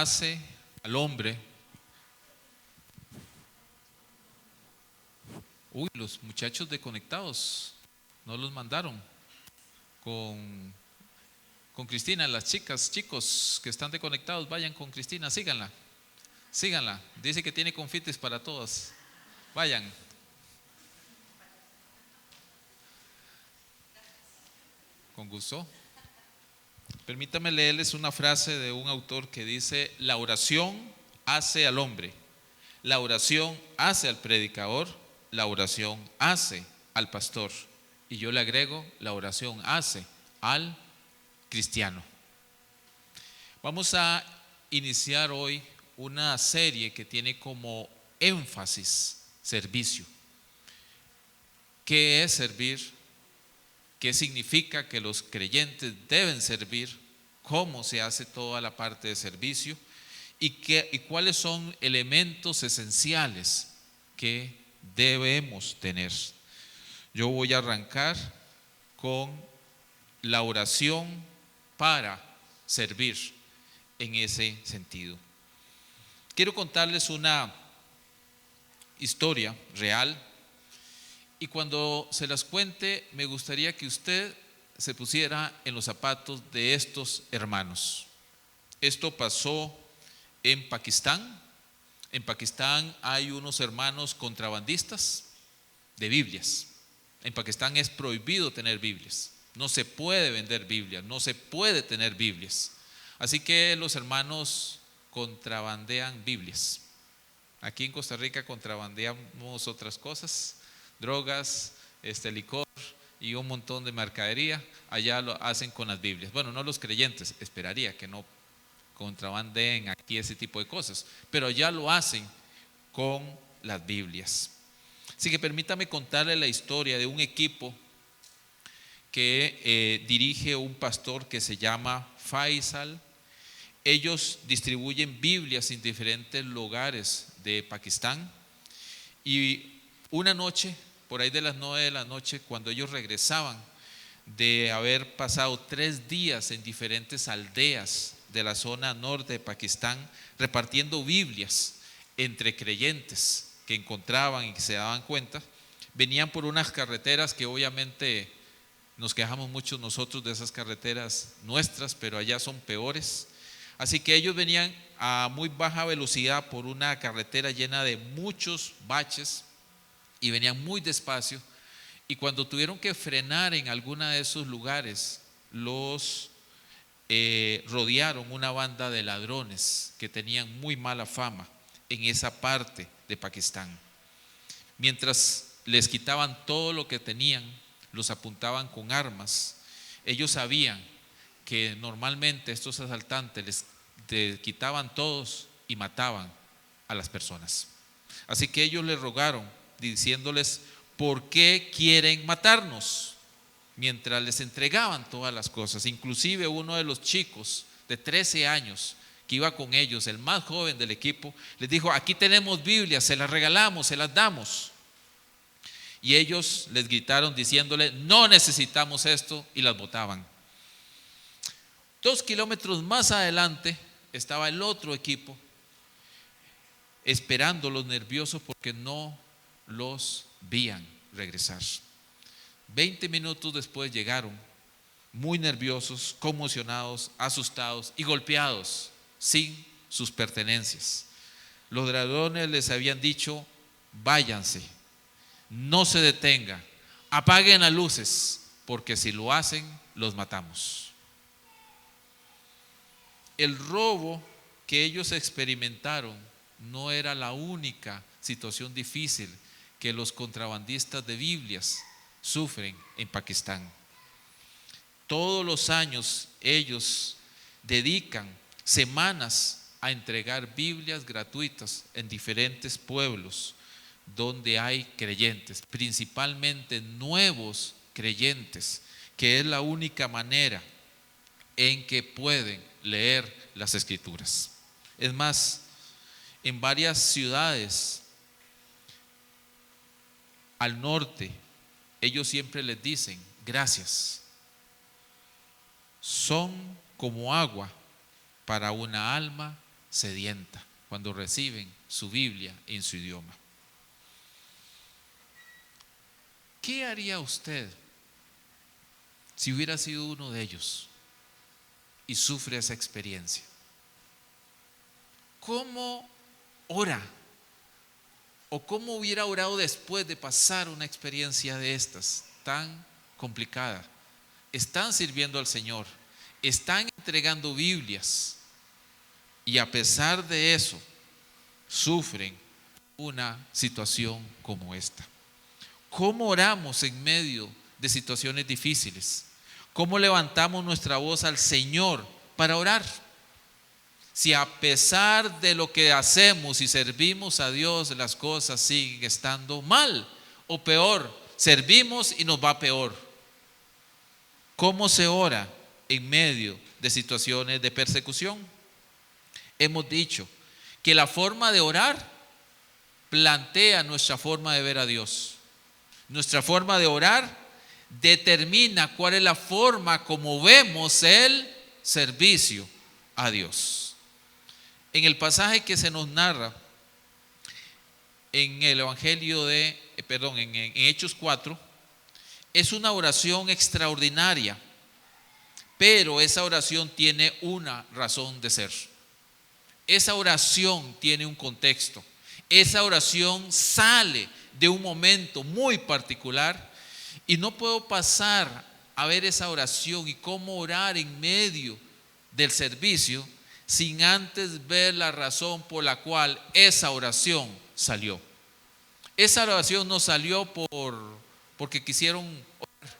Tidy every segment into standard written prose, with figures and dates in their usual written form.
hace al hombre. Uy, los muchachos de Conectados no los mandaron con Cristina. Las chicas, chicos que están de Conectados, vayan con Cristina, síganla. Síganla, dice que tiene confites para todas. Vayan. Con gusto. Permítame leerles una frase de un autor que dice: la oración hace al hombre, la oración hace al predicador, la oración hace al pastor. Y yo le agrego: la oración hace al cristiano. Vamos a iniciar hoy una serie que tiene como énfasis servicio. ¿Qué es servir? ¿Qué significa que los creyentes deben servir? ¿Cómo se hace toda la parte de servicio? ¿Y cuáles son elementos esenciales que debemos tener? Yo voy a arrancar con la oración para servir en ese sentido. Quiero contarles una historia real, y cuando se las cuente me gustaría que usted se pusiera en los zapatos de estos hermanos. Esto pasó en Pakistán. En Pakistán hay unos hermanos contrabandistas de Biblias. En Pakistán es prohibido tener Biblias. No se puede vender Biblias, no se puede tener Biblias. Así que los hermanos contrabandean Biblias. Aquí en Costa Rica contrabandeamos otras cosas, drogas, licor y un montón de mercadería. Allá lo hacen con las Biblias. Bueno, no los creyentes, esperaría que no contrabandeen aquí ese tipo de cosas, pero allá lo hacen con las Biblias. Así que permítame contarle la historia de un equipo que dirige un pastor que se llama Faisal. Ellos distribuyen Biblias en diferentes lugares de Pakistán, y una noche, por ahí de las 9 de la noche, cuando ellos regresaban de haber pasado 3 días en diferentes aldeas de la zona norte de Pakistán repartiendo Biblias entre creyentes que encontraban y que se daban cuenta, venían por unas carreteras que obviamente nos quejamos mucho nosotros de esas carreteras nuestras, pero allá son peores. Así que ellos venían a muy baja velocidad por una carretera llena de muchos baches y venían muy despacio, y cuando tuvieron que frenar en alguna de esos lugares, los rodearon una banda de ladrones que tenían muy mala fama en esa parte de Pakistán. Mientras les quitaban todo lo que tenían, los apuntaban con armas. Ellos sabían que normalmente estos asaltantes les quitaban todos y mataban a las personas. Así que ellos les rogaron diciéndoles: ¿por qué quieren matarnos? Mientras les entregaban todas las cosas. Inclusive uno de los chicos de 13 años que iba con ellos, el más joven del equipo, les dijo: aquí tenemos Biblias, se las regalamos, se las damos. Y ellos les gritaron diciéndole: no necesitamos esto, y las botaban. 2 kilómetros más adelante estaba el otro equipo esperándolos, nerviosos porque no los veían regresar. 20 minutos después llegaron, muy nerviosos, conmocionados, asustados y golpeados, sin sus pertenencias. Los ladrones les habían dicho: váyanse, no se detengan, apaguen las luces, porque si lo hacen, los matamos. El robo que ellos experimentaron no era la única situación difícil que los contrabandistas de Biblias sufren en Pakistán. Todos los años ellos dedican semanas a entregar Biblias gratuitas en diferentes pueblos donde hay creyentes, principalmente nuevos creyentes, que es la única manera en que pueden leer las Escrituras. Es más, en varias ciudades al norte, ellos siempre les dicen: gracias, son como agua para una alma sedienta cuando reciben su Biblia en su idioma. ¿Qué haría usted si hubiera sido uno de ellos y sufre esa experiencia? ¿Cómo ora? ¿O cómo hubiera orado después de pasar una experiencia de estas tan complicada? Están sirviendo al Señor, están entregando Biblias y a pesar de eso sufren una situación como esta. ¿Cómo oramos en medio de situaciones difíciles? ¿Cómo levantamos nuestra voz al Señor para orar? Si a pesar de lo que hacemos y servimos a Dios, las cosas siguen estando mal o peor, servimos y nos va peor. ¿Cómo se ora en medio de situaciones de persecución? Hemos dicho que la forma de orar plantea nuestra forma de ver a Dios. Nuestra forma de orar determina cuál es la forma como vemos el servicio a Dios. En el pasaje que se nos narra en el Evangelio en Hechos 4, es una oración extraordinaria, pero esa oración tiene una razón de ser. Esa oración tiene un contexto. Esa oración sale de un momento muy particular y no puedo pasar a ver esa oración y cómo orar en medio del servicio sin antes ver la razón por la cual esa oración salió. Esa oración no salió porque quisieron orar.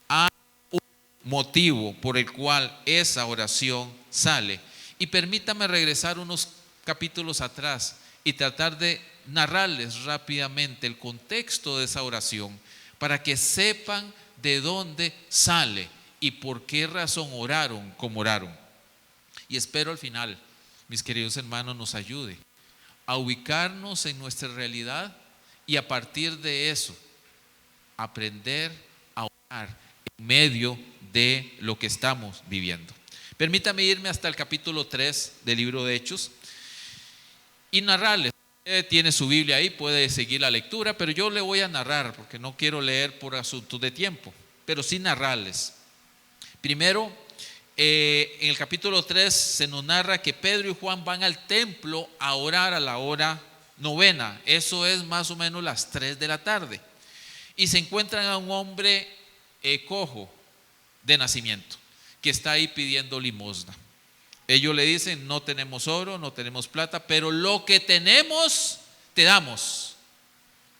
Hay un motivo por el cual esa oración sale. Y permítame regresar unos capítulos atrás y tratar de narrarles rápidamente el contexto de esa oración para que sepan de dónde sale y por qué razón oraron como oraron. Y espero al final, mis queridos hermanos, nos ayude a ubicarnos en nuestra realidad y a partir de eso aprender a orar en medio de lo que estamos viviendo. Permítame irme hasta el capítulo 3 del libro de Hechos y narrarles. Usted tiene su Biblia ahí, puede seguir la lectura, pero yo le voy a narrar porque no quiero leer por asuntos de tiempo, pero sí narrarles. Primero, en el capítulo 3 se nos narra que Pedro y Juan van al templo a orar a la hora novena. Eso es más o menos las 3 de la tarde. Y se encuentran a un hombre cojo de nacimiento que está ahí pidiendo limosna. Ellos le dicen: no tenemos oro, no tenemos plata, pero lo que tenemos te damos.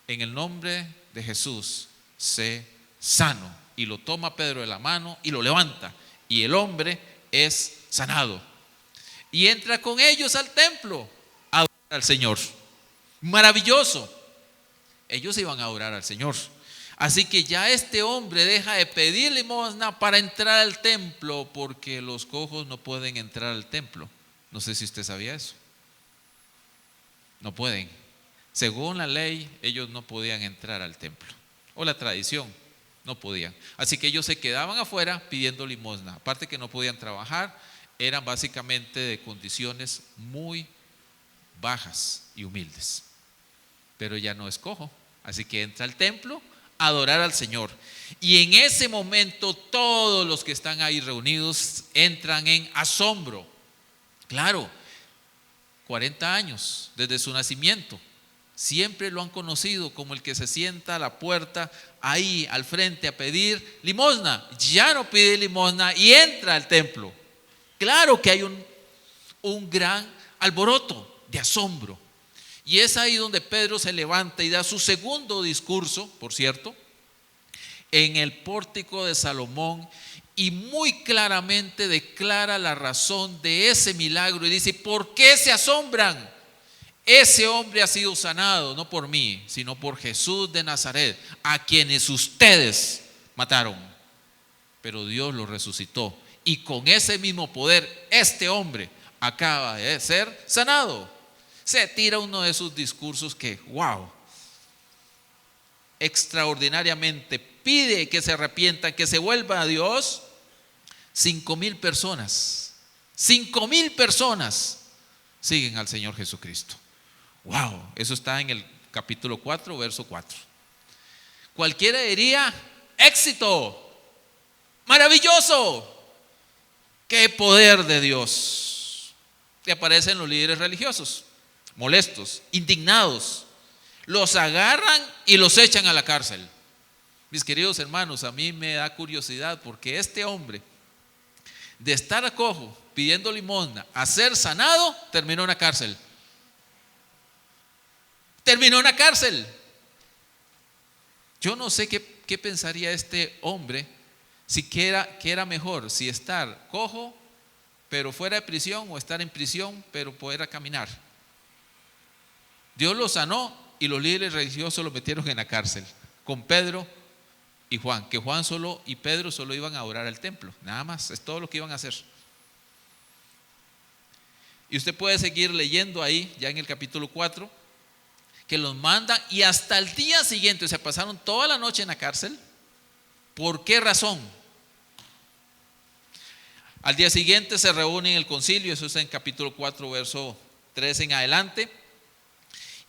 En el nombre de Jesús, sé sano. Y lo toma Pedro de la mano y lo levanta. Y el hombre es sanado. Y entra con ellos al templo a adorar al Señor. Maravilloso. Ellos iban a adorar al Señor. Así que ya este hombre deja de pedir limosna para entrar al templo, porque los cojos no pueden entrar al templo. No sé si usted sabía eso. No pueden. Según la ley, ellos no podían entrar al templo. O la tradición, no podían. Así que ellos se quedaban afuera pidiendo limosna. Aparte que no podían trabajar, eran básicamente de condiciones muy bajas y humildes. Pero ya no es cojo, así que entra al templo a adorar al Señor. Y en ese momento todos los que están ahí reunidos entran en asombro. Claro, 40 años desde su nacimiento, siempre lo han conocido como el que se sienta a la puerta ahí al frente a pedir limosna. Ya no pide limosna y entra al templo. Claro que hay un gran alboroto de asombro. Y es ahí donde Pedro se levanta y da su segundo discurso, por cierto, en el pórtico de Salomón, y muy claramente declara la razón de ese milagro y dice: ¿por qué se asombran? Ese hombre ha sido sanado no por mí, sino por Jesús de Nazaret, a quienes ustedes mataron, pero Dios lo resucitó, y con ese mismo poder este hombre acaba de ser sanado. Se tira uno de esos discursos que, wow, extraordinariamente pide que se arrepientan, que se vuelvan a Dios. 5,000 personas siguen al Señor Jesucristo. Wow, eso está en el capítulo 4, verso 4. Cualquiera diría: éxito, maravilloso, qué poder de Dios. Y aparecen los líderes religiosos, molestos, indignados. Los agarran y los echan a la cárcel. Mis queridos hermanos, a mí me da curiosidad, porque este hombre, de estar cojo pidiendo limosna a ser sanado, terminó en la cárcel. Terminó en la cárcel. Yo no sé qué pensaría este hombre, si que era mejor, si estar cojo pero fuera de prisión, o estar en prisión pero poder caminar. Dios lo sanó y los líderes religiosos lo metieron en la cárcel con Pedro y Juan, que Juan solo y Pedro solo iban a orar al templo, nada más, es todo lo que iban a hacer. Y usted puede seguir leyendo ahí, ya en el capítulo 4, que los mandan, y hasta el día siguiente, o sea, pasaron toda la noche en la cárcel. ¿Por qué razón? Al día siguiente se reúnen en el concilio, eso está en capítulo 4, verso 3 en adelante,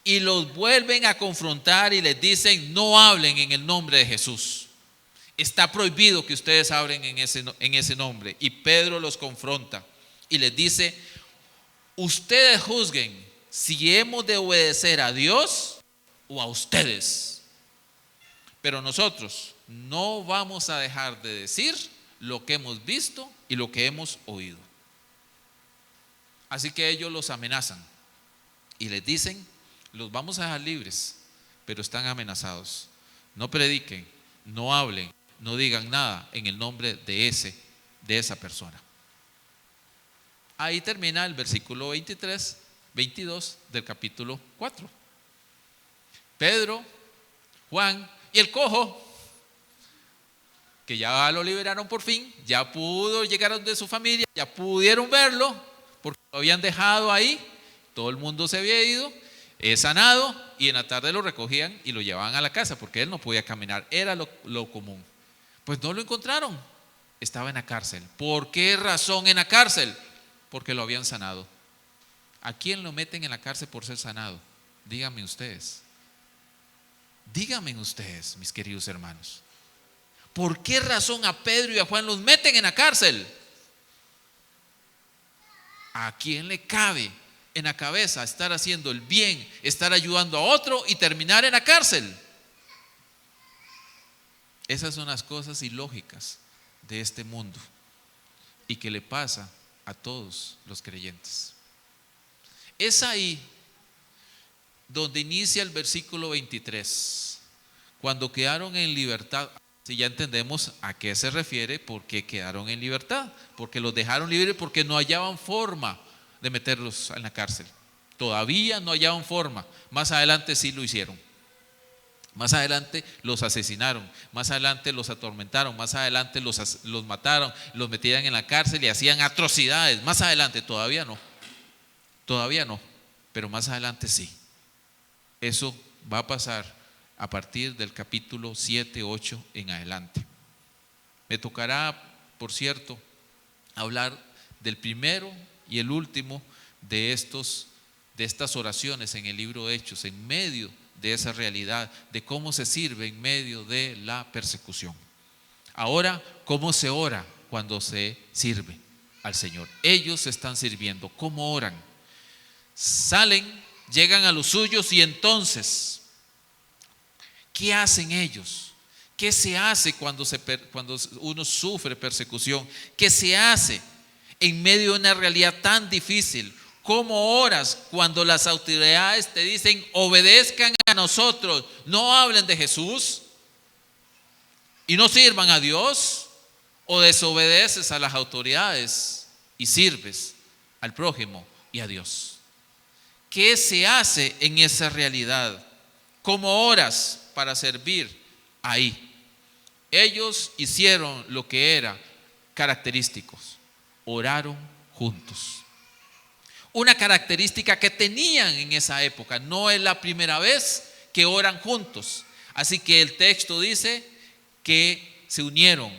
y los vuelven a confrontar y les dicen: no hablen en el nombre de Jesús. Está prohibido que ustedes hablen en ese nombre. Y Pedro los confronta y les dice: ustedes juzguen si hemos de obedecer a Dios o a ustedes, pero nosotros no vamos a dejar de decir lo que hemos visto y lo que hemos oído. Así que ellos los amenazan y les dicen: los vamos a dejar libres, pero están amenazados. No prediquen, no hablen, no digan nada en el nombre de esa persona. Ahí termina el versículo 22 del capítulo 4. Pedro, Juan y el cojo, que ya lo liberaron por fin, ya pudo llegar de su familia, ya pudieron verlo, porque lo habían dejado ahí, todo el mundo se había ido, es sanado, y en la tarde lo recogían y lo llevaban a la casa, porque él no podía caminar, era lo común. Pues no lo encontraron, estaba en la cárcel. ¿Por qué razón en la cárcel? Porque lo habían sanado. ¿A quién lo meten en la cárcel por ser sanado? Díganme ustedes, mis queridos hermanos. ¿Por qué razón a Pedro y a Juan los meten en la cárcel? ¿A quién le cabe en la cabeza estar haciendo el bien, estar ayudando a otro y terminar en la cárcel? Esas son las cosas ilógicas de este mundo y que le pasa a todos los creyentes. Es ahí donde inicia el versículo 23, cuando quedaron en libertad. Si ya entendemos a qué se refiere, por qué quedaron en libertad, porque los dejaron libres, porque no hallaban forma de meterlos en la cárcel. Todavía no hallaban forma. Más adelante sí lo hicieron. Más adelante los asesinaron, más adelante los atormentaron, más adelante los mataron, los metían en la cárcel y hacían atrocidades. Más adelante, todavía no, pero más adelante sí. Eso va a pasar a partir del capítulo 7, 8 en adelante. Me tocará, por cierto, hablar del primero y el último de estas oraciones en el libro de Hechos, en medio de esa realidad, de cómo se sirve en medio de la persecución. Ahora, ¿cómo se ora cuando se sirve al Señor? Ellos están sirviendo. ¿Cómo oran? Salen, llegan a los suyos, y entonces, ¿qué hacen ellos? ¿Qué se hace cuando uno sufre persecución? ¿Qué se hace en medio de una realidad tan difícil? ¿Cómo oras cuando las autoridades te dicen: obedezcan a nosotros, no hablen de Jesús y no sirvan a Dios? ¿O desobedeces a las autoridades y sirves al prójimo y a Dios? ¿Qué se hace en esa realidad? ¿Cómo oras para servir ahí? Ellos hicieron lo que era característico: oraron juntos. Una característica que tenían en esa época. No es la primera vez que oran juntos. Así que el texto dice que se unieron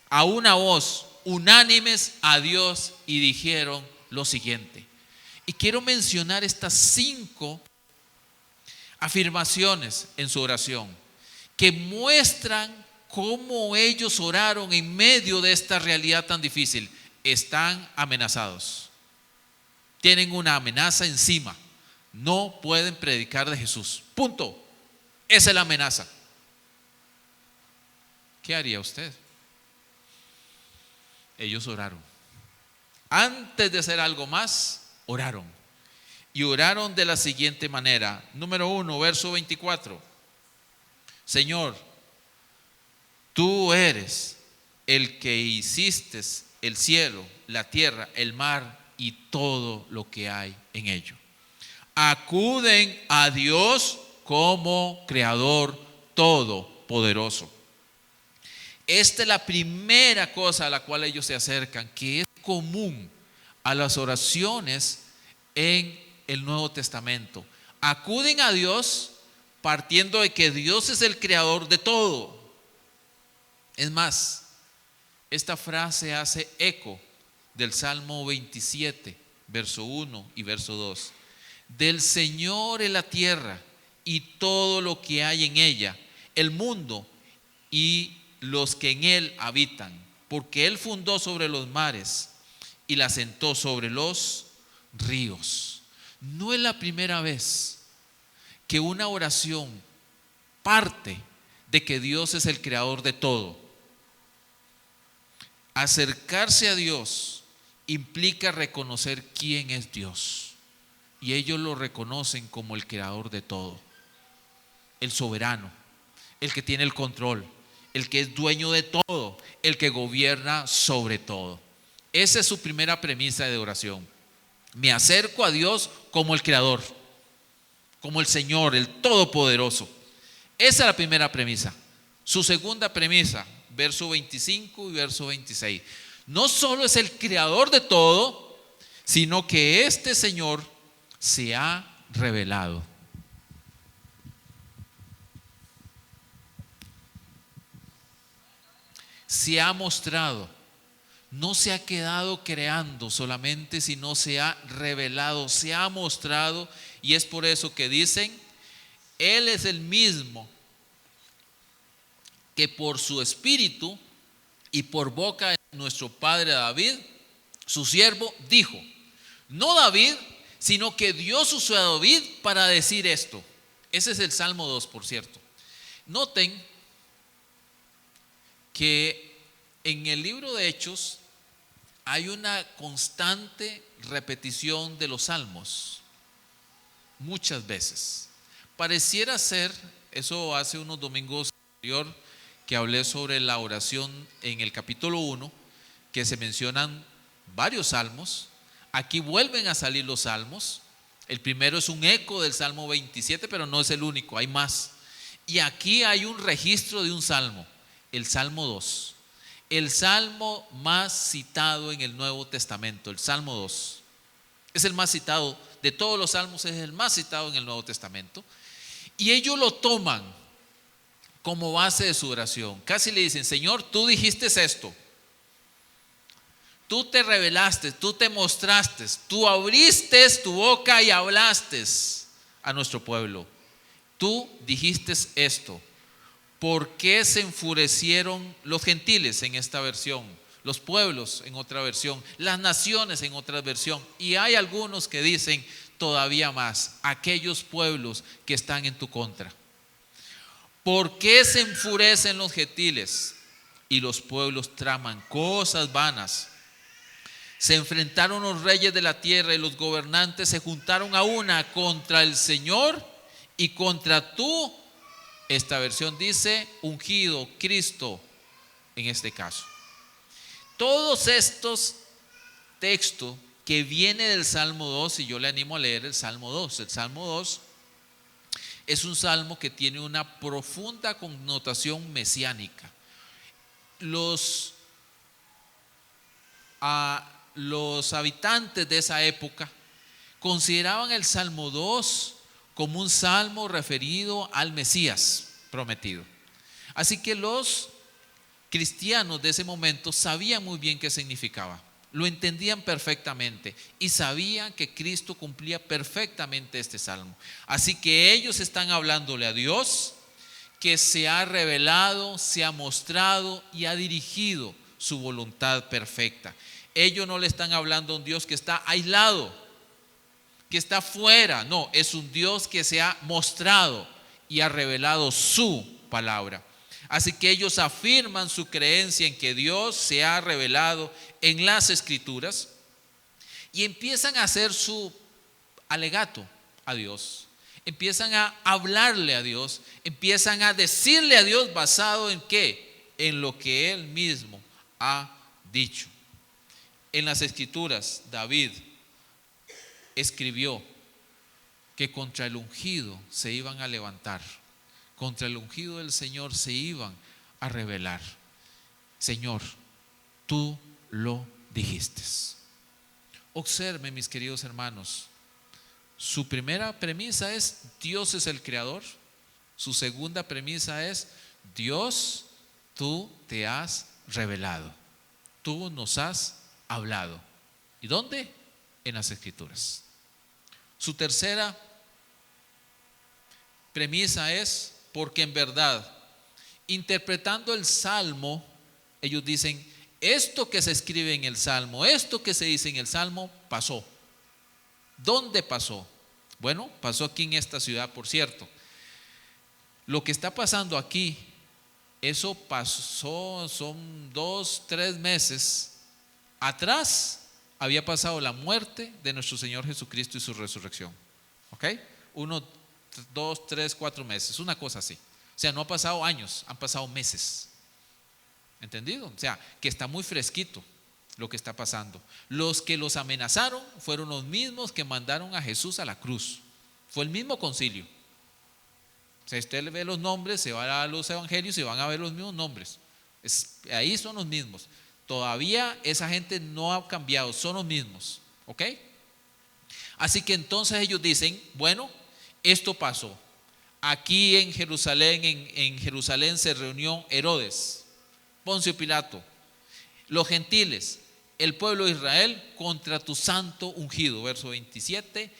a una voz, unánimes a Dios, y dijeron lo siguiente: Y quiero mencionar estas 5 afirmaciones en su oración que muestran cómo ellos oraron en medio de esta realidad tan difícil. Están amenazados. Tienen una amenaza encima. No pueden predicar de Jesús. Punto. Esa es la amenaza. ¿Qué haría usted? Ellos oraron. Antes de hacer algo más, oraron. Y oraron de la siguiente manera. Número 1, verso 24. Señor, tú eres el que hiciste el cielo, la tierra, el mar y todo lo que hay en ello. Acuden a Dios como Creador todopoderoso. Esta es la primera cosa a la cual ellos se acercan, que es común a las oraciones en el Nuevo Testamento. Acuden a Dios partiendo de que Dios es el creador de todo. Es más, esta frase hace eco del Salmo 27, verso 1 y verso 2. Del Señor es la tierra y todo lo que hay en ella, el mundo y los que en él habitan, porque él fundó sobre los mares y la sentó sobre los ríos. No es la primera vez que una oración parte de que Dios es el creador de todo. Acercarse a Dios implica reconocer quién es Dios, y ellos lo reconocen como el creador de todo, el soberano, el que tiene el control, el que es dueño de todo, el que gobierna sobre todo. Esa es su primera premisa de oración. Me acerco a Dios como el creador, como el Señor, el todopoderoso. Esa es la primera premisa. Su segunda premisa, verso 25 y verso 26. No solo es el creador de todo, sino que este Señor se ha revelado. Se ha mostrado. No se ha quedado creando solamente, sino se ha revelado, se ha mostrado. Y es por eso que dicen, Él es el mismo que por su espíritu y por boca de nuestro padre David, su siervo, dijo. No David, sino que Dios usó a David para decir esto. Ese es el Salmo 2, por cierto. Noten que en el libro de Hechos hay una constante repetición de los salmos, muchas veces. Pareciera ser, eso hace unos domingos anterior que hablé sobre la oración en el capítulo 1, que se mencionan varios salmos. Aquí vuelven a salir los salmos. El primero es un eco del Salmo 27, pero no es el único, hay más. Y aquí hay un registro de un salmo, el Salmo 2. El salmo más citado en el Nuevo Testamento, el Salmo 2. Es el más citado, de todos los salmos es el más citado en el Nuevo Testamento. Y ellos lo toman como base de su oración. Casi le dicen, Señor, tú dijiste esto. Tú te revelaste, tú te mostraste, tú abriste tu boca y hablaste a nuestro pueblo. Tú dijiste esto. ¿Por qué se enfurecieron los gentiles en esta versión? Los pueblos en otra versión, las naciones en otra versión. Y hay algunos que dicen todavía más, aquellos pueblos que están en tu contra. ¿Por qué se enfurecen los gentiles? Y los pueblos traman cosas vanas. Se enfrentaron los reyes de la tierra y los gobernantes se juntaron a una contra el Señor y contra tú. Esta versión dice ungido, Cristo en este caso. Todos estos textos que vienen del Salmo 2, y yo le animo a leer el Salmo 2. El Salmo 2 es un salmo que tiene una profunda connotación mesiánica. Los habitantes de esa época consideraban el Salmo 2 como un salmo referido al Mesías prometido. Así que los cristianos de ese momento sabían muy bien qué significaba. lo entendían perfectamente y sabían que Cristo cumplía perfectamente este salmo. Así que ellos están hablándole a Dios, que se ha revelado, se ha mostrado y ha dirigido su voluntad perfecta. Ellos no le están hablando a un Dios que está aislado, que está fuera. No, es un Dios que se ha mostrado y ha revelado su palabra. Así que ellos afirman su creencia en que Dios se ha revelado en las Escrituras y empiezan a hacer su alegato a Dios. Empiezan a hablarle a Dios, empiezan a decirle a Dios basado en qué, en lo que Él mismo ha dicho. En las Escrituras, David escribió que contra el ungido se iban a levantar, contra el ungido del Señor se iban a rebelar. Señor, tú lo dijiste. Observen, mis queridos hermanos, su primera premisa es Dios es el creador. Su segunda premisa es Dios, tú te has revelado, tú nos has hablado. ¿Y dónde? En las Escrituras. Su tercera premisa es porque en verdad, interpretando el Salmo, ellos dicen, esto que se escribe en el Salmo, esto que se dice en el Salmo, pasó. ¿Dónde pasó? Bueno, pasó aquí en esta ciudad, por cierto. Lo que está pasando aquí, eso pasó, son 2-3 meses atrás, había pasado la muerte de nuestro Señor Jesucristo y su resurrección. ¿Ok? 1, 2, 3, 4 meses, una cosa así. O sea, no ha pasado años, han pasado meses. ¿Entendido? O sea, que está muy fresquito lo que está pasando. Los que los amenazaron fueron los mismos que mandaron a Jesús a la cruz. Fue el mismo concilio. Si usted ve los nombres, se va a los evangelios y van a ver los mismos nombres. Ahí son los mismos. Todavía esa gente no ha cambiado, son los mismos. ¿Ok? Así que entonces ellos dicen, bueno, esto pasó. Aquí en Jerusalén se reunió Herodes, Poncio Pilato, los gentiles, el pueblo de Israel contra tu santo ungido, verso 27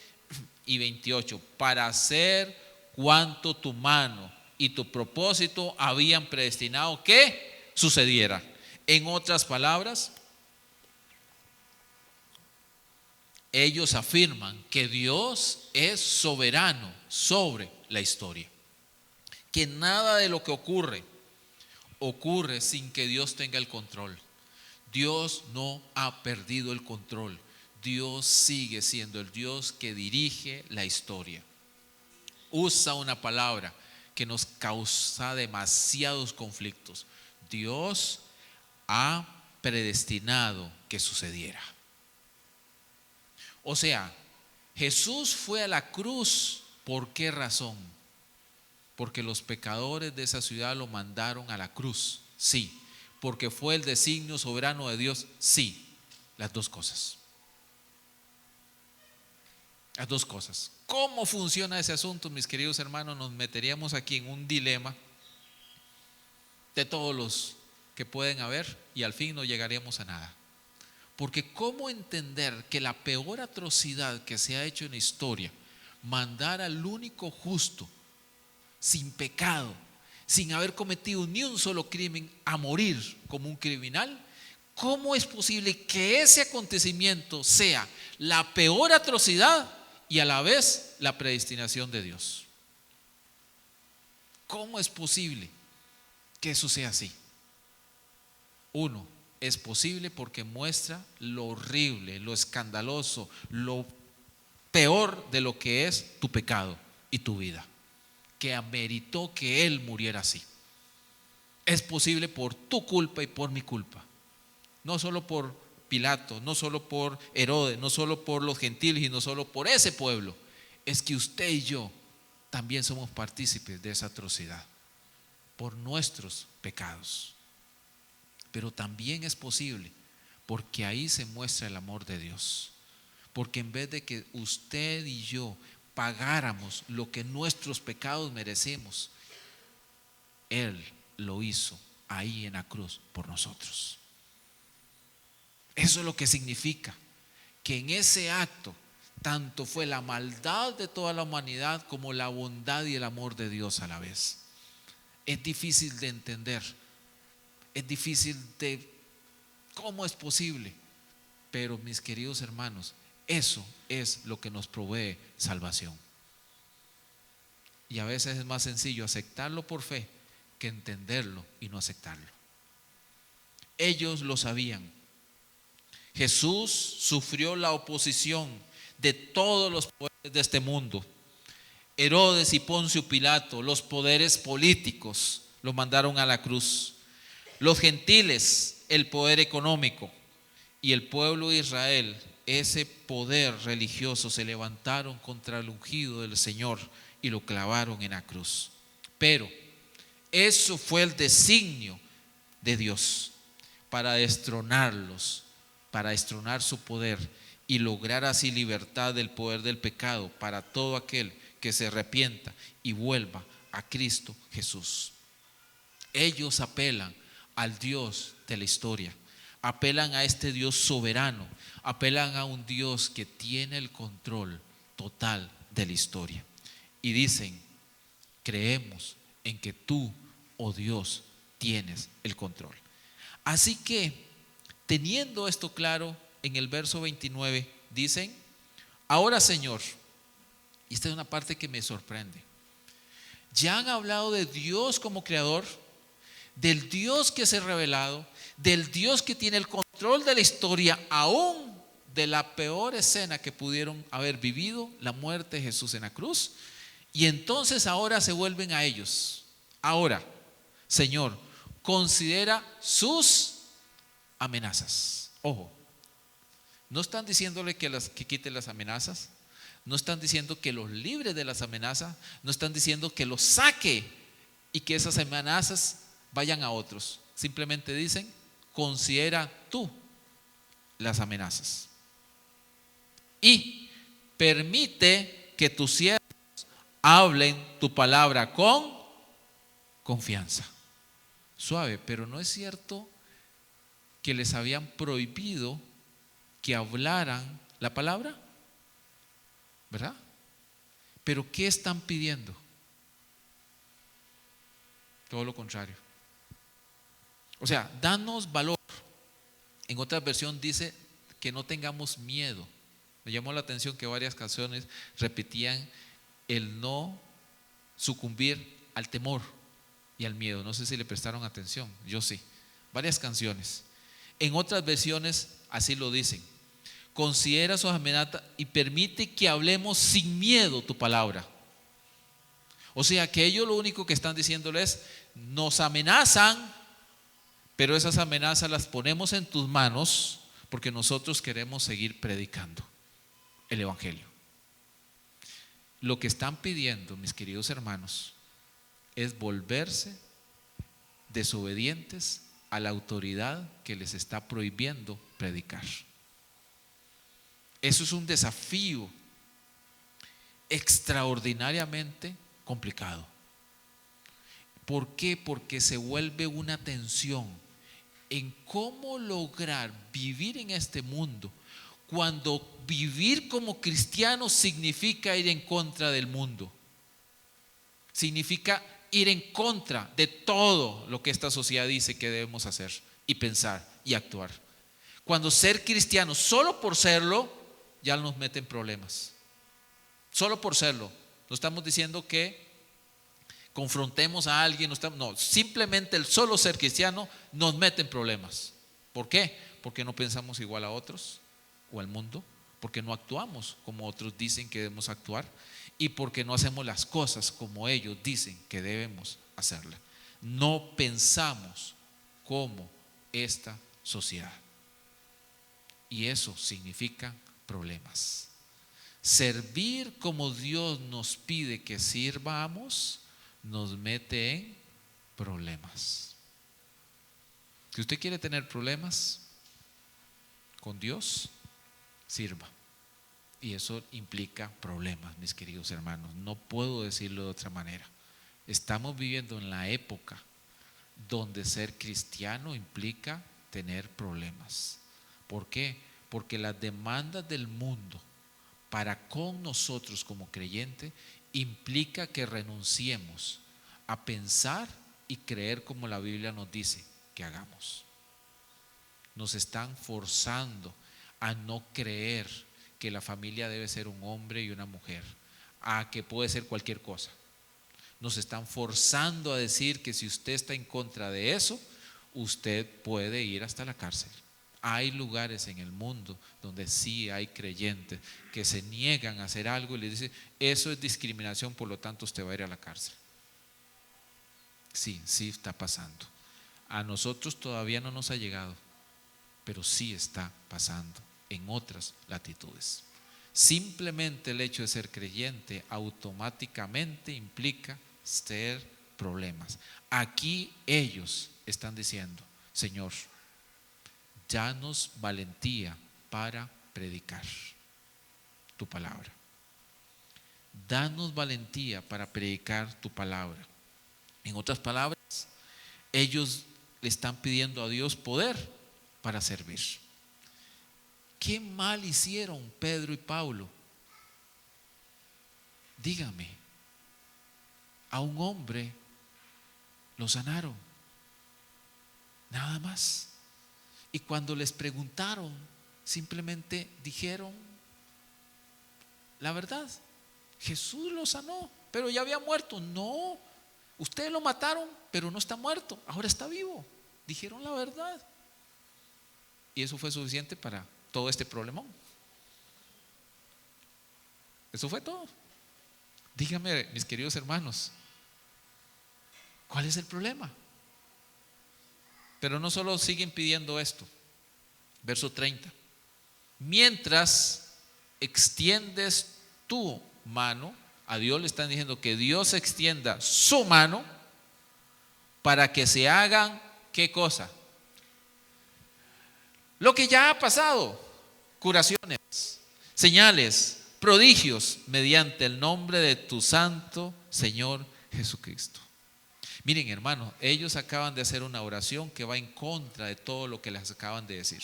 y 28, para hacer cuanto tu mano y tu propósito habían predestinado que sucediera. En otras palabras, ellos afirman que Dios es soberano sobre la historia, que nada de lo que ocurre sin que Dios tenga el control. Dios no ha perdido el control. Dios sigue siendo el Dios que dirige la historia. Usa una palabra que nos causa demasiados conflictos. Dios ha predestinado que sucediera. O sea, Jesús fue a la cruz. ¿Por qué razón? Porque los pecadores de esa ciudad lo mandaron a la cruz. Sí. Porque fue el designio soberano de Dios. Sí. Las dos cosas. Las dos cosas. ¿Cómo funciona ese asunto, mis queridos hermanos? Nos meteríamos aquí en un dilema de todos los que pueden haber y al fin no llegaríamos a nada. Porque ¿cómo entender que la peor atrocidad que se ha hecho en la historia, mandar al único justo, sin pecado, sin haber cometido ni un solo crimen, a morir como un criminal? ¿Cómo es posible que ese acontecimiento sea la peor atrocidad y a la vez la predestinación de Dios? ¿Cómo es posible que eso sea así? Uno, es posible porque muestra lo horrible, lo escandaloso, lo peor de lo que es tu pecado y tu vida, que ameritó que Él muriera así. Es posible por tu culpa y por mi culpa. No solo por Pilato, no solo por Herodes, no solo por los gentiles y no solo por ese pueblo. Es que usted y yo también somos partícipes de esa atrocidad por nuestros pecados. Pero también es posible porque ahí se muestra el amor de Dios. Porque en vez de que usted y yo pagáramos lo que nuestros pecados merecemos, Él lo hizo ahí en la cruz por nosotros. Eso es lo que significa que en ese acto tanto fue la maldad de toda la humanidad como la bondad y el amor de Dios a la vez. Es difícil de entender, es difícil de cómo es posible, pero mis queridos hermanos, eso es lo que nos provee salvación. Y a veces es más sencillo aceptarlo por fe que entenderlo y no aceptarlo. Ellos lo sabían. Jesús sufrió la oposición de todos los poderes de este mundo. Herodes y Poncio Pilato, los poderes políticos, lo mandaron a la cruz. Los gentiles, el poder económico, y el pueblo de Israel, ese poder religioso, se levantaron contra el ungido del Señor y lo clavaron en la cruz. Pero eso fue el designio de Dios para destronarlos, para destronar su poder y lograr así libertad del poder del pecado para todo aquel que se arrepienta y vuelva a Cristo Jesús. Ellos apelan al Dios de la historia, apelan a este Dios soberano, apelan a un Dios que tiene el control total de la historia. Y dicen: creemos en que tú, oh Dios, tienes el control. Así que, teniendo esto claro, en el verso 29 dicen: ahora, Señor, y esta es una parte que me sorprende, ya han hablado de Dios como creador, del Dios que se ha revelado, del Dios que tiene el control de la historia, aún de la peor escena que pudieron haber vivido, la muerte de Jesús en la cruz. Y entonces ahora se vuelven a ellos. Ahora, Señor, considera sus amenazas. Ojo, no están diciéndole que quite las amenazas, no están diciendo que los libre de las amenazas, no están diciendo que los saque y que esas amenazas vayan a otros. Simplemente dicen: considera tú las amenazas y permite que tus siervos hablen tu palabra con confianza. Suave, pero no es cierto que les habían prohibido que hablaran la palabra, ¿verdad? Pero ¿qué están pidiendo? Todo lo contrario. O sea, danos valor. En otra versión dice que no tengamos miedo. Me llamó la atención que varias canciones repetían el no sucumbir al temor y al miedo. No sé si le prestaron atención, yo sí. Varias canciones. En otras versiones así lo dicen: considera sus amenazas y permite que hablemos sin miedo tu palabra. O sea que ellos lo único que están diciéndole es: nos amenazan, pero esas amenazas las ponemos en tus manos porque nosotros queremos seguir predicando el evangelio. Lo que están pidiendo, mis queridos hermanos, es volverse desobedientes a la autoridad que les está prohibiendo predicar. Eso es un desafío extraordinariamente complicado. ¿Por qué? Porque se vuelve una tensión en cómo lograr vivir en este mundo, cuando vivir como cristiano significa ir en contra del mundo, significa ir en contra de todo lo que esta sociedad dice que debemos hacer y pensar y actuar. Cuando ser cristiano, solo por serlo, ya nos meten problemas. Solo por serlo. No estamos diciendo que confrontemos a alguien, no, simplemente el solo ser cristiano nos mete en problemas. ¿Por qué? Porque no pensamos igual a otros o al mundo, porque no actuamos como otros dicen que debemos actuar y porque no hacemos las cosas como ellos dicen que debemos hacerlas. No pensamos como esta sociedad y eso significa problemas. Servir como Dios nos pide que sirvamos nos mete en problemas. Si usted quiere tener problemas con Dios, sirva. Y eso implica problemas, mis queridos hermanos. No puedo decirlo de otra manera. Estamos viviendo en la época donde ser cristiano implica tener problemas. ¿Por qué? Porque las demandas del mundo para con nosotros como creyentes implica que renunciemos a pensar y creer como la Biblia nos dice que hagamos. Nos están forzando a no creer que la familia debe ser un hombre y una mujer, a que puede ser cualquier cosa. Nos están forzando a decir que si usted está en contra de eso, usted puede ir hasta la cárcel. Hay lugares en el mundo donde sí hay creyentes que se niegan a hacer algo y le dicen, eso es discriminación, por lo tanto usted va a ir a la cárcel. Sí, sí está pasando. A nosotros todavía no nos ha llegado, pero sí está pasando en otras latitudes. Simplemente el hecho de ser creyente automáticamente implica ser problemas. Aquí ellos están diciendo, Señor, danos valentía para predicar tu palabra. Danos valentía para predicar tu palabra. En otras palabras, ellos le están pidiendo a Dios poder para servir. ¿Qué mal hicieron Pedro y Pablo? Dígame, a un hombre lo sanaron, nada más. Y cuando les preguntaron, simplemente dijeron la verdad. Jesús lo sanó, pero ya había muerto. No, ustedes lo mataron, pero no está muerto, ahora está vivo. Dijeron la verdad. Y eso fue suficiente para todo este problemón. Eso fue todo. Díganme, mis queridos hermanos, ¿cuál es el problema? Pero no solo siguen pidiendo esto. Verso 30. Mientras extiendes tu mano, a Dios le están diciendo que Dios extienda su mano para que se hagan, ¿qué cosa? Lo que ya ha pasado: curaciones, señales, prodigios mediante el nombre de tu santo Señor Jesucristo. Miren, hermanos, ellos acaban de hacer una oración que va en contra de todo lo que les acaban de decir.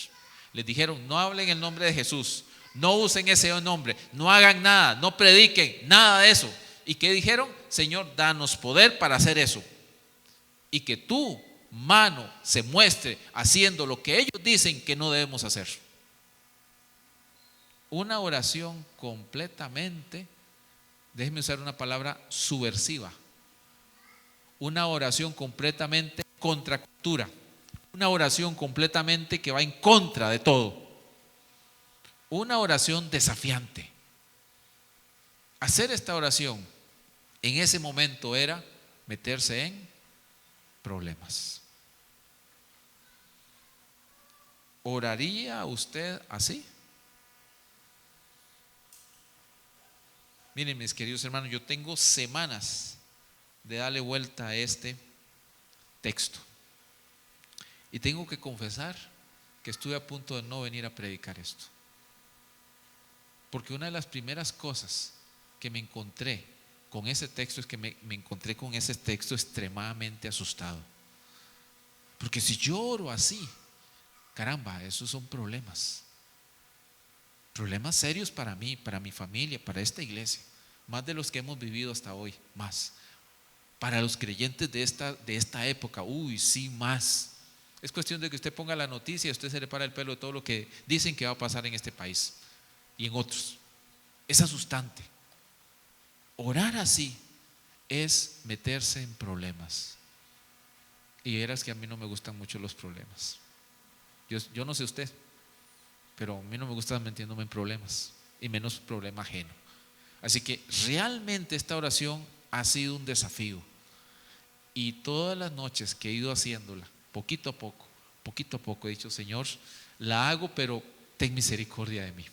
Les dijeron, no hablen el nombre de Jesús, no usen ese nombre, no hagan nada, no prediquen, nada de eso. ¿Y qué dijeron? Señor, danos poder para hacer eso. Y que tu mano se muestre haciendo lo que ellos dicen que no debemos hacer. Una oración completamente, déjenme usar una palabra, subversiva. Una oración completamente contra cultura. Una oración completamente que va en contra de todo. Una oración desafiante. Hacer esta oración en ese momento era meterse en problemas. ¿Oraría usted así? Miren, mis queridos hermanos, yo tengo semanas de darle vuelta a este texto y tengo que confesar que estuve a punto de no venir a predicar esto, porque una de las primeras cosas que me encontré con ese texto es que me encontré con ese texto extremadamente asustado, porque si yo oro así, caramba, esos son problemas serios para mí, para mi familia, para esta iglesia, más de los que hemos vivido hasta hoy, más. Para los creyentes de esta época, sí, más. Es cuestión de que usted ponga la noticia y usted se le para el pelo de todo lo que dicen que va a pasar en este país y en otros. Es asustante. Orar así es meterse en problemas. Y verás que a mí no me gustan mucho los problemas. Yo no sé usted, pero a mí no me gusta metiéndome en problemas, y menos problema ajeno. Así que realmente esta oración ha sido un desafío. Y todas las noches que he ido haciéndola, poquito a poco, he dicho, Señor, la hago, pero ten misericordia de mí.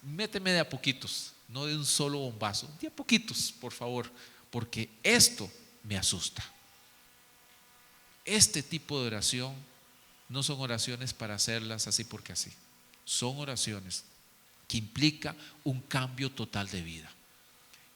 Méteme de a poquitos, no de un solo bombazo, de a poquitos, por favor, porque esto me asusta. Este tipo de oración no son oraciones para hacerlas así porque así. Son oraciones que implican un cambio total de vida.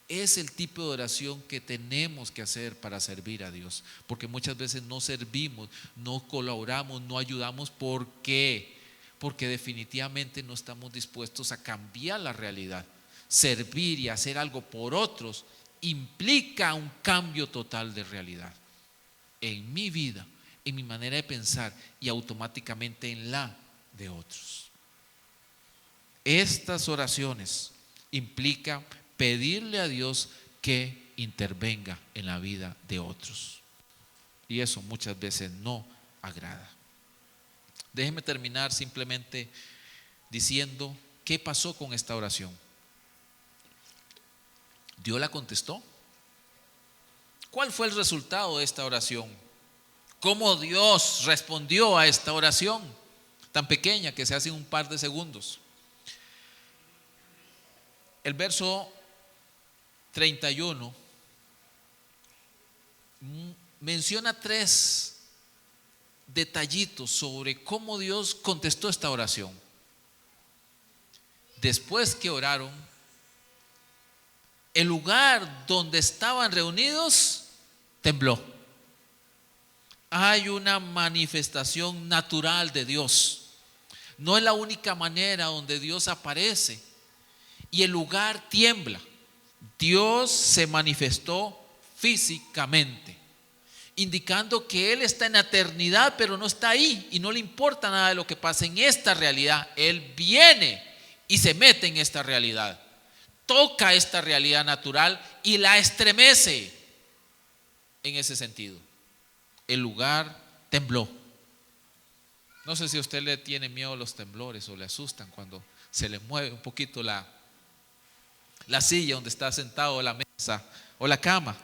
Es el tipo de oración que tenemos que hacer para servir a Dios, porque muchas veces no servimos, no colaboramos, no ayudamos. ¿Por qué? porque definitivamente no estamos dispuestos a cambiar la realidad. Servir y hacer algo por otros implica un cambio total de realidad en mi vida, en mi manera de pensar y automáticamente en la de otros. Estas oraciones implican pedirle a Dios que intervenga en la vida de otros, y eso muchas veces no agrada. Déjeme terminar simplemente diciendo qué pasó con esta oración. Dios la contestó. ¿Cuál fue el resultado de esta oración? ¿Cómo Dios respondió a esta oración tan pequeña que se hace en un par de segundos? El verso 31 menciona 3 detallitos sobre cómo Dios contestó esta oración. Después que oraron, el lugar donde estaban reunidos tembló. Hay una manifestación natural de Dios. No es la única manera donde Dios aparece y el lugar tiembla. Dios se manifestó físicamente, indicando que Él está en la eternidad, pero no está ahí y no le importa nada de lo que pasa en esta realidad. Él viene y se mete en esta realidad, toca esta realidad natural y la estremece. En ese sentido, el lugar tembló. No sé si a usted le tiene miedo a los temblores o le asustan cuando se le mueve un poquito la silla donde está sentado, o la mesa o la cama.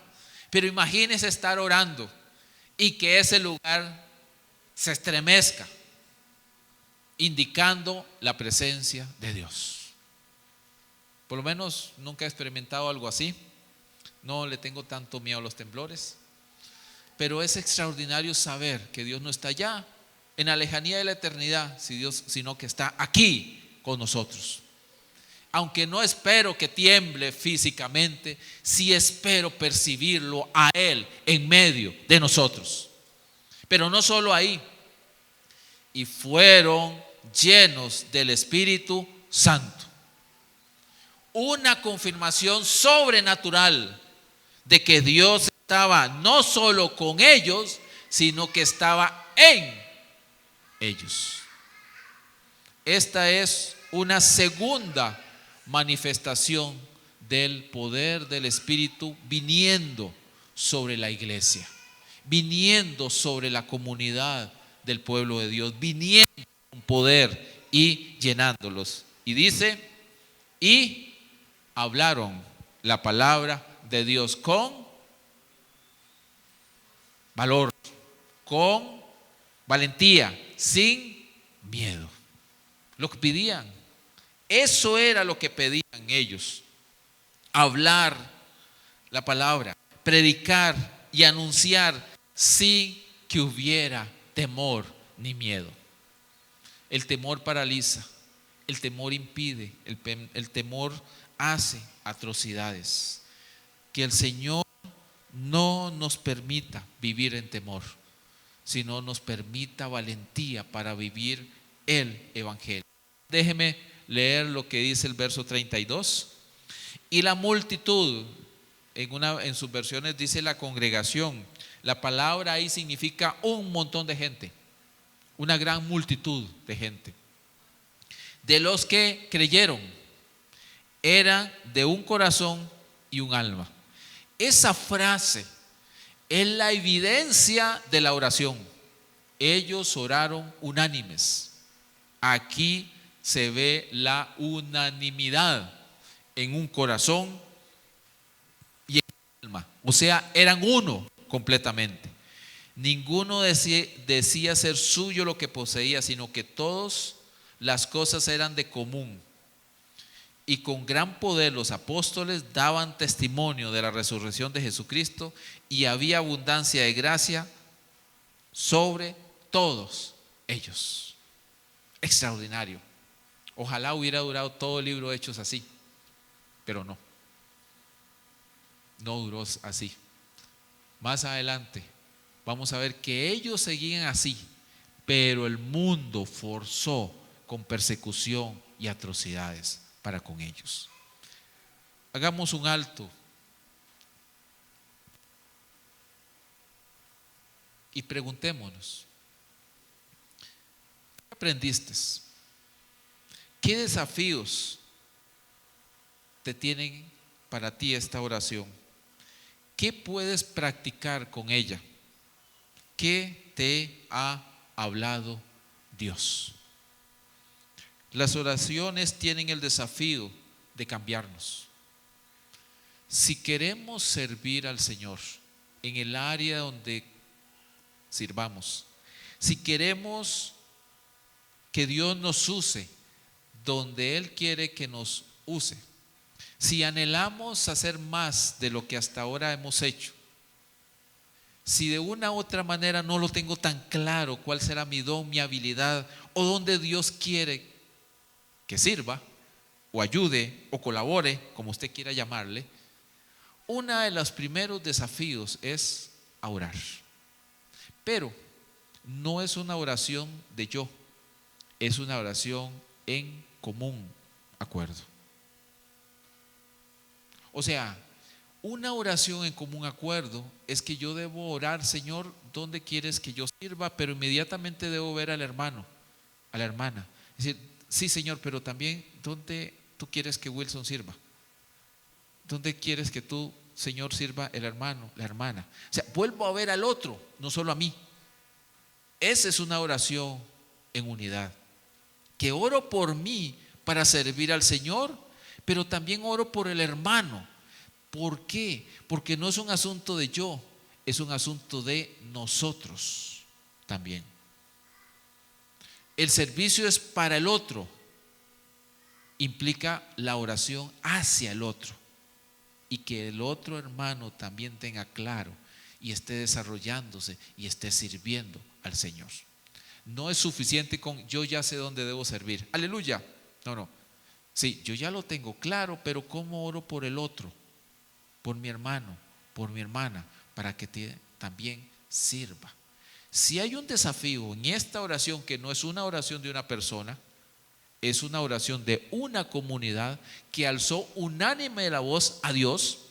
Pero imagínese estar orando y que ese lugar se estremezca, indicando la presencia de Dios. Por lo menos nunca he experimentado algo así. No le tengo tanto miedo a los temblores, pero es extraordinario saber que Dios no está allá en la lejanía de la eternidad, sino que está aquí con nosotros. Aunque no espero que tiemble físicamente, sí espero percibirlo a Él en medio de nosotros. Pero no solo ahí. Y fueron llenos del Espíritu Santo. Una confirmación sobrenatural de que Dios estaba no solo con ellos, sino que estaba en ellos. Esta es una segunda manifestación del poder del Espíritu viniendo sobre la iglesia, viniendo sobre la comunidad del pueblo de Dios, viniendo con poder y llenándolos. Y dice, y hablaron la palabra de Dios con valor, con valentía, sin miedo. Lo que pedían, eso era lo que pedían ellos: hablar la palabra, predicar y anunciar sin que hubiera temor ni miedo. El temor paraliza, el temor impide, el temor hace atrocidades. Que el Señor no nos permita vivir en temor, sino nos permita valentía para vivir el Evangelio. Déjeme leer lo que dice el verso 32. Y la multitud, en sus versiones dice la congregación. La palabra ahí significa un montón de gente, una gran multitud de gente. De los que creyeron, eran de un corazón y un alma. Esa frase es la evidencia de la oración. Ellos oraron unánimes. Aquí se ve la unanimidad en un corazón y en un alma. O sea, eran uno completamente. Ninguno decía ser suyo lo que poseía, sino que todas las cosas eran de común. Y con gran poder los apóstoles daban testimonio de la resurrección de Jesucristo, y había abundancia de gracia sobre todos ellos. Extraordinario. Ojalá hubiera durado todo el libro de Hechos así, pero no duró así. Más adelante vamos a ver que ellos seguían así, pero el mundo forzó con persecución y atrocidades para con ellos. Hagamos un alto y preguntémonos, ¿qué aprendiste? ¿Qué desafíos te tienen para ti esta oración? ¿Qué puedes practicar con ella? ¿Qué te ha hablado Dios? Las oraciones tienen el desafío de cambiarnos. Si queremos servir al Señor en el área donde sirvamos, si queremos que Dios nos use donde Él quiere que nos use, si anhelamos hacer más de lo que hasta ahora hemos hecho, si de una u otra manera no lo tengo tan claro cuál será mi don, mi habilidad, o donde Dios quiere que sirva, o ayude, o colabore, como usted quiera llamarle, uno de los primeros desafíos es a orar. Pero no es una oración de yo, es una oración en común acuerdo. O sea, una oración en común acuerdo es que yo debo orar: Señor, ¿dónde quieres que yo sirva? Pero inmediatamente debo ver al hermano, a la hermana. Es decir, sí, Señor, pero también ¿dónde tú quieres que Wilson sirva? ¿Dónde quieres que tú, Señor, sirva el hermano, la hermana? O sea, vuelvo a ver al otro, no solo a mí. Esa es una oración en unidad. Que oro por mí para servir al Señor, pero también oro por el hermano. ¿Por qué? Porque no es un asunto de yo, es un asunto de nosotros también. El servicio es para el otro, implica la oración hacia el otro, y que el otro hermano también tenga claro y esté desarrollándose y esté sirviendo al Señor. No es suficiente con yo ya sé dónde debo servir. Aleluya. No. Sí, yo ya lo tengo claro, pero ¿cómo oro por el otro? Por mi hermano, por mi hermana, para que también sirva. Si hay un desafío en esta oración, que no es una oración de una persona, es una oración de una comunidad que alzó unánime la voz a Dios,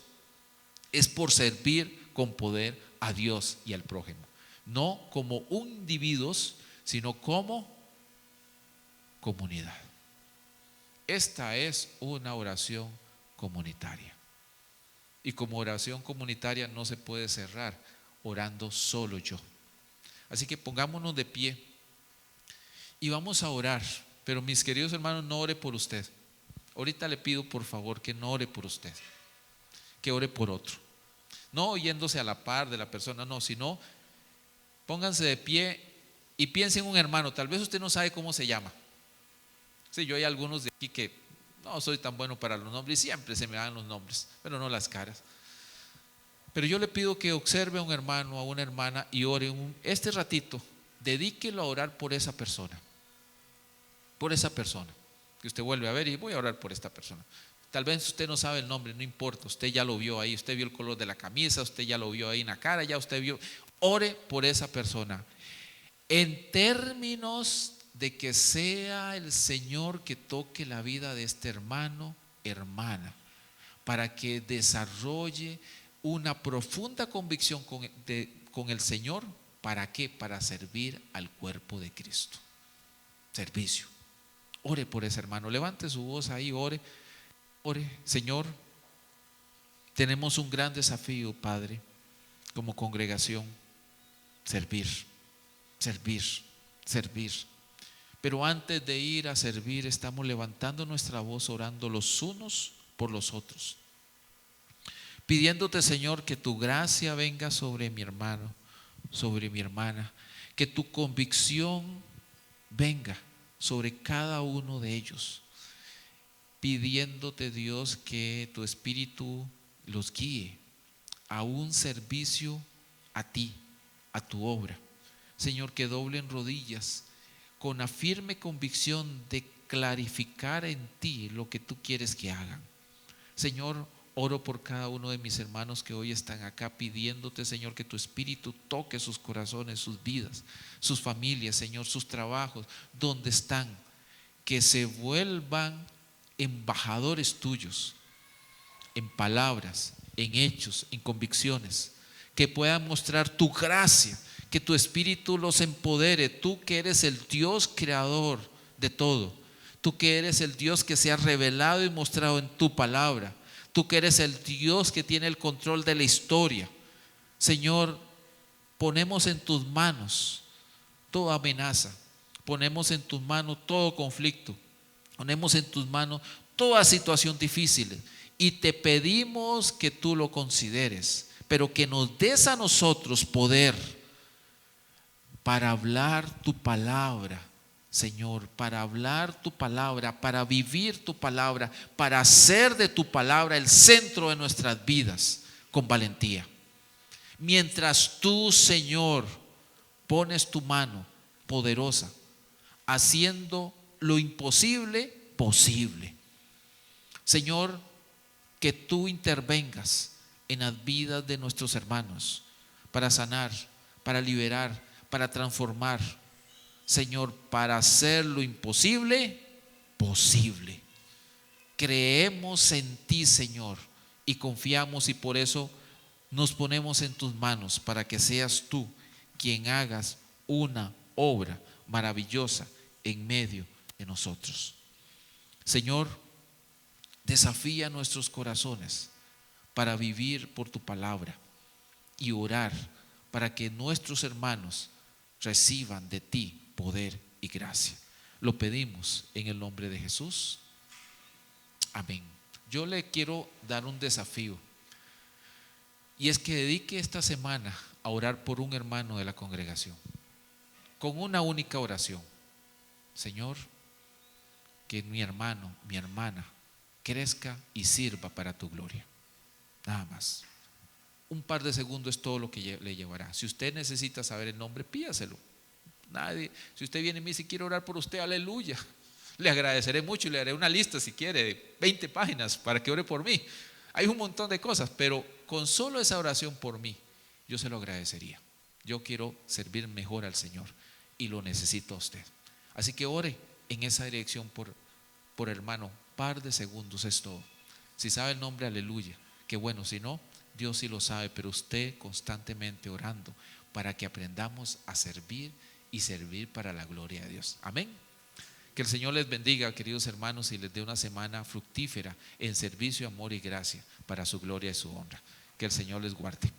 es por servir con poder a Dios y al prójimo. No como individuos, sino como comunidad. Esta es una oración comunitaria. Y como oración comunitaria no se puede cerrar orando solo yo. Así que pongámonos de pie y vamos a orar. Pero mis queridos hermanos, no ore por usted. Ahorita le pido por favor que no ore por usted, que ore por otro. No yéndose a la par de la persona, no, sino pónganse de pie y piensen en un hermano. Tal vez usted no sabe cómo se llama. Sí, yo hay algunos de aquí que no soy tan bueno para los nombres y siempre se me dan los nombres, pero no las caras. Pero yo le pido que observe a un hermano, a una hermana y ore este ratito, dedíquelo a orar por esa persona. Por esa persona que usted vuelve a ver y voy a orar por esta persona. Tal vez usted no sabe el nombre, no importa, usted ya lo vio ahí, usted vio el color de la camisa, usted ya lo vio ahí en la cara, ya usted vio. Ore por esa persona en términos de que sea el Señor que toque la vida de este hermano, hermana, para que desarrolle una profunda convicción con el Señor. ¿Para qué? Para servir al cuerpo de Cristo. Servicio. Ore por ese hermano, levante su voz ahí, ore. Señor, tenemos un gran desafío, Padre, como congregación: servir. Pero antes de ir a servir, estamos levantando nuestra voz, orando los unos por los otros, pidiéndote, Señor, que tu gracia venga sobre mi hermano, sobre mi hermana, que tu convicción venga sobre cada uno de ellos, pidiéndote, Dios, que tu Espíritu los guíe a un servicio a ti, a tu obra. Señor, que doblen rodillas con la firme convicción de clarificar en ti lo que tú quieres que hagan. Señor, oro por cada uno de mis hermanos que hoy están acá, pidiéndote, Señor, que tu Espíritu toque sus corazones, sus vidas, sus familias, Señor, sus trabajos, donde están. que se vuelvan embajadores tuyos en palabras, en hechos, en convicciones, que puedan mostrar tu gracia, que tu Espíritu los empodere, tú que eres el Dios creador de todo, tú que eres el Dios que se ha revelado y mostrado en tu palabra, tú que eres el Dios que tiene el control de la historia. Señor, ponemos en tus manos toda amenaza, ponemos en tus manos todo conflicto, ponemos en tus manos toda situación difícil y te pedimos que tú lo consideres, pero que nos des a nosotros poder para hablar tu palabra, Señor, para hablar tu palabra, para vivir tu palabra, para hacer de tu palabra el centro de nuestras vidas con valentía. Mientras tú, Señor, pones tu mano poderosa, haciendo lo imposible posible. Señor, que tú intervengas en las vidas de nuestros hermanos para sanar, para liberar, para transformar. Señor, para hacer lo imposible posible. Creemos en ti, Señor, y confiamos, y por eso nos ponemos en tus manos para que seas tú quien hagas una obra maravillosa en medio de nosotros. Señor, desafía nuestros corazones para vivir por tu palabra y orar para que nuestros hermanos reciban de ti poder y gracia. Lo pedimos en el nombre de Jesús. Amén. Yo le quiero dar un desafío, y es que dedique esta semana a orar por un hermano de la congregación, con una única oración. Señor, que mi hermano, mi hermana crezca y sirva para tu gloria. Nada más. Un par de segundos es todo lo que le llevará. Si usted necesita saber el nombre, pídaselo. Si usted viene y me dice, quiero orar por usted, aleluya, le agradeceré mucho y le haré una lista, si quiere, de 20 páginas para que ore por mí. Hay un montón de cosas, pero con solo esa oración por mí, yo se lo agradecería. Yo quiero servir mejor al Señor y lo necesito a usted. Así que ore en esa dirección por hermano. Par de segundos es todo. Si sabe el nombre, aleluya, qué bueno. Si no, Dios sí lo sabe, pero usted constantemente orando para que aprendamos a servir y servir para la gloria de Dios. Amén. Que el Señor les bendiga, queridos hermanos, y les dé una semana fructífera en servicio, amor y gracia para su gloria y su honra. Que el Señor les guarde.